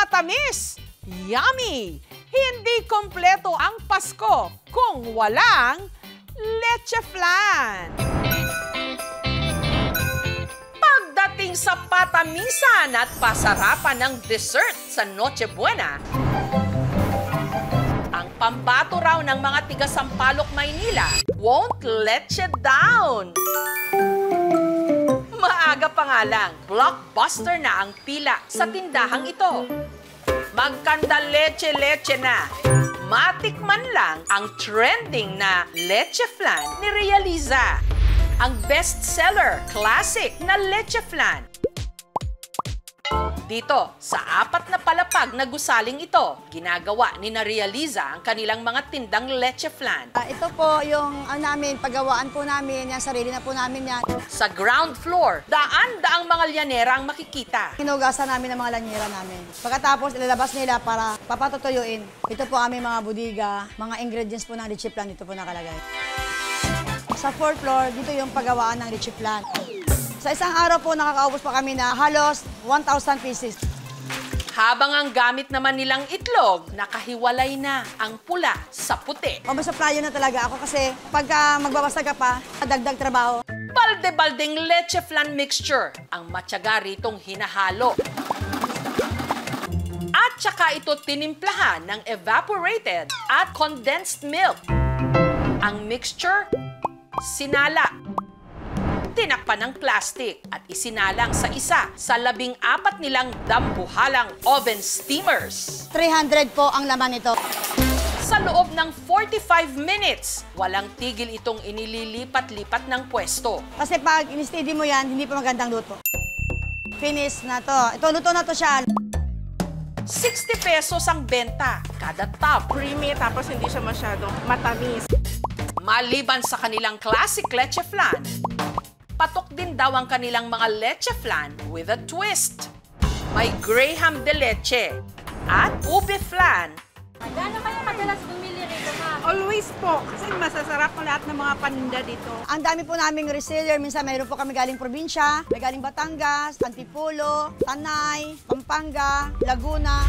matamis, yummy. Hindi kompleto ang Pasko kung walang leche flan. Pagdating sa patamisan at pasarapan ng dessert sa Noche Buena, ang pambato raw ng mga tiga Sampaloc, Maynila won't let you down. Maaga pa nga lang, blockbuster na ang pila sa tindahang ito. Magkanda leche-leche na. Matikman lang ang trending na leche flan ni Realiza. Ang best-seller, classic na leche flan. Dito, sa 4 na palapag na gusaling ito, ginagawa ni Realiza ang kanilang mga tindang leche flan. Ito po yung namin, paggawaan po namin, yan, sarili na po namin yan. Sa ground floor, daan-daang mga lyanera ang makikita. Hinugasan namin ang mga lanyera namin. Pagkatapos, ilalabas nila para papatutuyuin. Ito po aming mga budiga, mga ingredients po ng leche flan, dito po nakalagay. Sa 4th floor, dito yung paggawaan ng leche flan. Sa isang araw po, nakakaubos pa kami na halos 1,000 pieces. Habang ang gamit naman nilang itlog, nakahiwalay na ang pula sa puti. Mabasuplayo na talaga ako kasi pagka magbabasa ka pa, dagdag trabaho. Balde-baldeng leche flan mixture ang matyaga ritong hinahalo. At saka ito tinimplahan ng evaporated at condensed milk. Ang mixture, sinala. Tinakpan ng plastic at isinalang sa isa sa 14 nilang dambuhalang oven steamers. 300 po ang laman nito. Sa loob ng 45 minutes, walang tigil itong inililipat-lipat ng pwesto. Kasi pag in-steady mo yan, hindi pa magandang luto. Finish na to. Ito, luto na to siya. 60 pesos ang benta kada tub. Creamy, tapos hindi siya masyadong matamis. Maliban sa kanilang classic leche flan, patok din daw ang kanilang mga leche flan with a twist. May Graham de leche at ube flan. Gaano kayo madalas bumili rito, ma'am? Always po, kasi masasarap ang lahat ng mga paninda dito. Ang dami po naming reseller. Minsan mayroon po kami galing probinsya, may galing Batangas, Antipolo, Tanay, Pampanga, Laguna.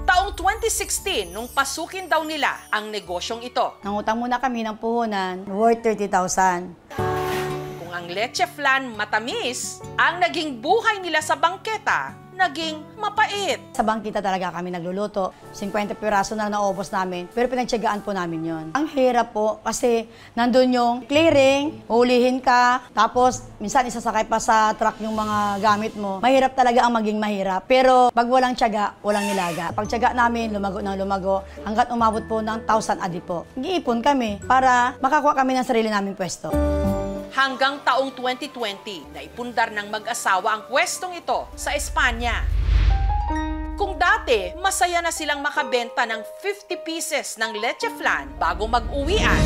Taong 2016, nung pasukin daw nila ang negosyong ito. Nangutang muna kami ng puhunan, worth 30,000. Kung ang leche flan matamis, ang naging buhay nila sa bangketa, naging mapait. Sa bangkita talaga kami nagluluto. 50 piraso na naubos namin, pero pinagtyagaan po namin yon. Ang hirap po kasi nandun yung clearing, hulihin ka, tapos minsan isasakay pa sa truck yung mga gamit mo. Mahirap talaga ang maging mahirap. Pero pag walang tiyaga, walang nilaga. Pag tiyaga namin, lumago ng lumago, hanggat umabot po ng 1,000 adi po. Nag-iipon kami para makakuha kami ng sarili naming pwesto. Hanggang taong 2020, naipundar ng mag-asawa ang pwestong ito sa Espanya. Kung dati, masaya na silang makabenta ng 50 pieces ng leche flan bago mag-uwian.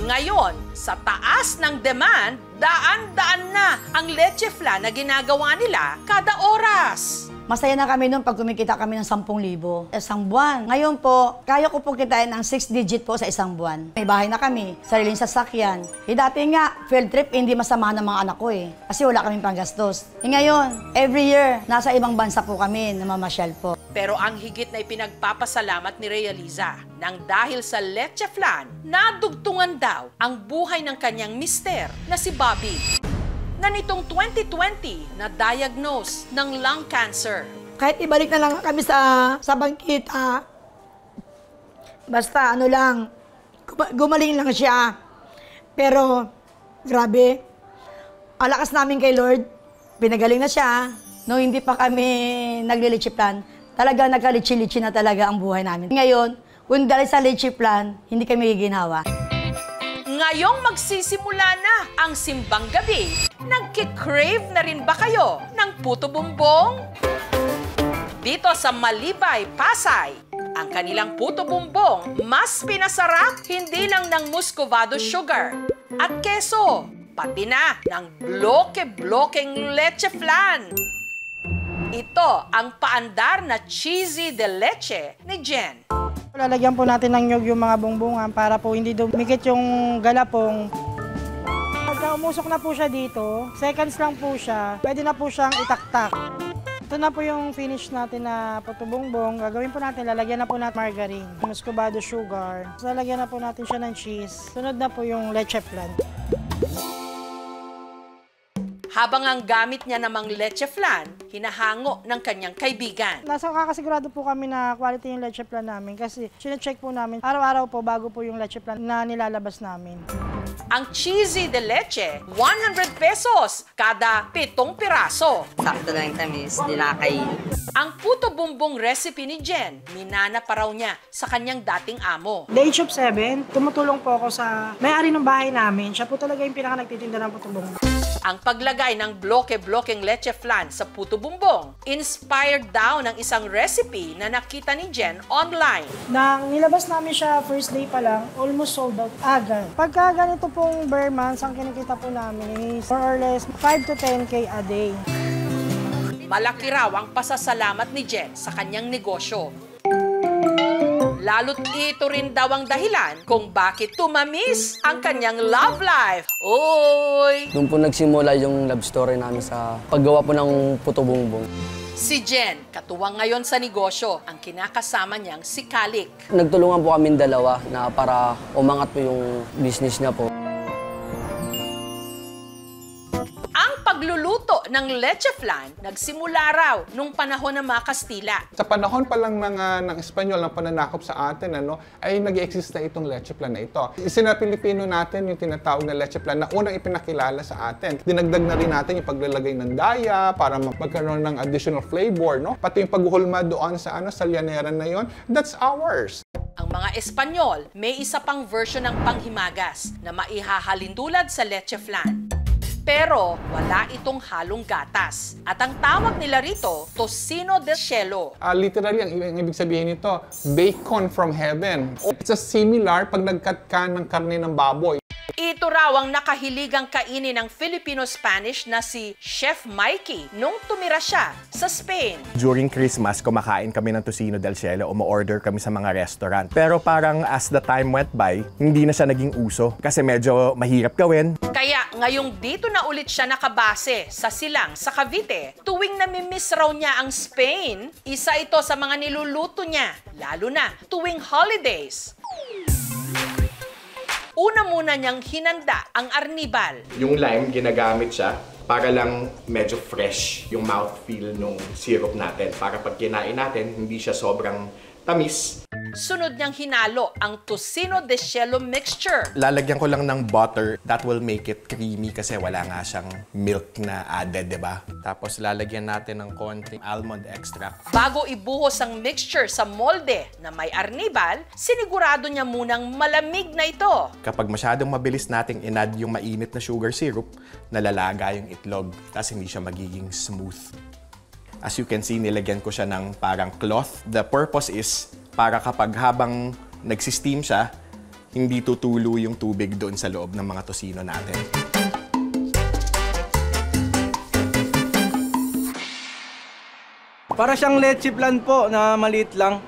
Ngayon, sa taas ng demand, daan-daan na ang leche flan na ginagawa nila kada oras. Masaya na kami noon pag kumikita kami ng 10,000 isang buwan. Ngayon po, kaya ko po kitain ng 6 digit po sa isang buwan. May bahay na kami, sariling sasakyan. Dati nga, field trip, hindi masama ng mga anak ko eh. Kasi wala kaming panggastos. Ngayon, every year, nasa ibang bansa po kami, namamasyal po. Pero ang higit na ipinagpapasalamat ni Realiza nang dahil sa leche flan, nadugtungan daw ang buhay ng kanyang mister na si Bobby, na nitong 2020 na-diagnose ng lung cancer. Kahit ibalik na lang kami sa bangkita, basta ano lang, gumaling lang siya. Pero, grabe, alakas namin kay Lord, pinagaling na siya. No, hindi pa kami naglilichi plan, talaga nagkalichi-lichi na talaga ang buhay namin. Ngayon, kung dahil sa lichi plan, hindi kami giginhawa. Ngayong magsisimula na ang simbang gabi, nagkikrave na rin ba kayo ng puto bumbong? Dito sa Malibay, Pasay, ang kanilang puto bumbong mas pinasarap hindi lang ng muscovado sugar at keso, pati na ng bloke-blokeng leche flan. Ito ang paandar na cheesy de leche ni Jen. Lalagyan po natin ng nyog yung mga bongbongan para po hindi dumikit yung galapong. Pagka umusok na po siya dito, seconds lang po siya, pwede na po siyang itaktak. Ito na po yung finish natin na puto bongbong. Gagawin po natin, lalagyan na po natin margarine, muscovado sugar. So, lalagyan na po natin siya ng cheese. Sunod na po yung leche flan. Habang ang gamit niya namang leche flan, hinahango ng kanyang kaibigan. Nasa kakasigurado po kami na quality yung leche flan namin kasi sine-check po namin araw-araw po bago po yung leche flan na nilalabas namin. Ang cheesy de leche, 100 pesos kada 7 piraso. Sakto lang yung tamis, hindi nakakain. Ang puto bumbong recipe ni Jen, minana pa raw niya sa kanyang dating amo. The age of 7, tumutulong po ako sa may-ari ng bahay namin. Siya po talaga yung pinaka nagtitinda ng puto bongbong. Ang paglagay ng bloke-blokeng leche flan sa puto bumbong, inspired daw ng isang recipe na nakita ni Jen online. Nang nilabas namin siya first day pa lang, almost sold out agad. Pagka ganito pong bare months, ang kinikita po namin is more or less 5 to 10K a day. Malaki raw ang pasasalamat ni Jen sa kanyang negosyo. Lalo't ito rin daw ang dahilan kung bakit tumamis ang kanyang love life. Oy! Doon po nagsimula yung love story namin sa paggawa po ng puto bongbong. Si Jen, katuwang ngayon sa negosyo, ang kinakasama niyang si Kalik. Nagtulungan po kami dalawa na para umangat po yung business niya po. Ang pagluluto ng leche flan nagsimula raw nung panahon ng mga Kastila. Sa panahon pa lang ng Espanyol, ng pananakop sa atin, ay nag-i-exist na itong leche flan na ito. Isina Pilipino natin yung tinatawag na leche flan na unang ipinakilala sa atin. Dinagdag na rin natin yung paglalagay ng daya para magkaroon ng additional flavor, no? Pati yung paghuhulma doon sa llanera na yon, that's ours. Ang mga Espanyol, may isa pang version ng panghimagas na maihahalin tulad sa leche flan. Pero wala itong halong gatas. At ang tawag nila rito, tocino de cielo. Literally, ang ibig sabihin nito, bacon from heaven. It's a similar pag nag-cut ka ng karne ng baboy. Ito raw ang nakahiligang kainin ng Filipino-Spanish na si Chef Mikey nung tumira siya sa Spain. During Christmas, kumakain kami ng tocino del cielo o ma-order kami sa mga restaurant. Pero parang as the time went by, hindi na siya naging uso kasi medyo mahirap gawin. Kaya ngayong dito na ulit siya nakabase sa Silang sa Cavite, tuwing namimiss raw niya ang Spain, isa ito sa mga niluluto niya, lalo na tuwing holidays. Una muna niyang hinanda ang arnibal. Yung lime, ginagamit siya para lang medyo fresh yung mouthfeel ng syrup natin. Para pag kinain natin, hindi siya sobrang tamis. Sunod niyang hinalo ang tocino de cielo mixture. Lalagyan ko lang ng butter. That will make it creamy kasi wala nga siyang milk na added, diba? Tapos lalagyan natin ng konting almond extract. Bago ibuhos ang mixture sa molde na may arnibal, sinigurado niya munang malamig na ito. Kapag masyadong mabilis nating inad yung mainit na sugar syrup, nalalaga yung itlog, tapos hindi siya magiging smooth. As you can see, nilagyan ko siya ng parang cloth. The purpose is para kapag habang nagsisteam siya, hindi tutulo yung tubig doon sa loob ng mga tocino natin. Para siyang leche flan po na maliit lang.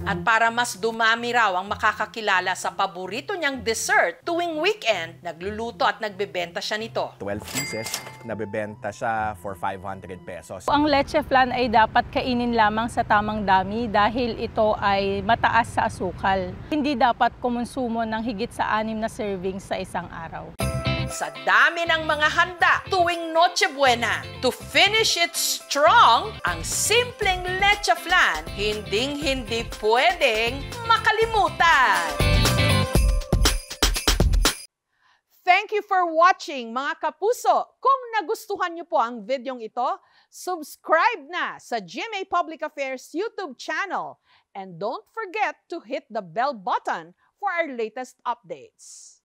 At para mas dumami raw ang makakakilala sa paborito niyang dessert, tuwing weekend, nagluluto at nagbebenta siya nito. 12 pieces, nabebenta siya for 500 pesos. Ang leche flan ay dapat kainin lamang sa tamang dami dahil ito ay mataas sa asukal. Hindi dapat kumonsumo ng higit sa 6 na servings sa isang araw. Sa dami ng mga handa tuwing Noche Buena, to finish it strong, ang simpleng leche flan, hinding-hindi pwedeng makalimutan. Thank you for watching, mga kapuso. Kung nagustuhan niyo po ang videong ito, subscribe na sa GMA Public Affairs YouTube channel. And don't forget to hit the bell button for our latest updates.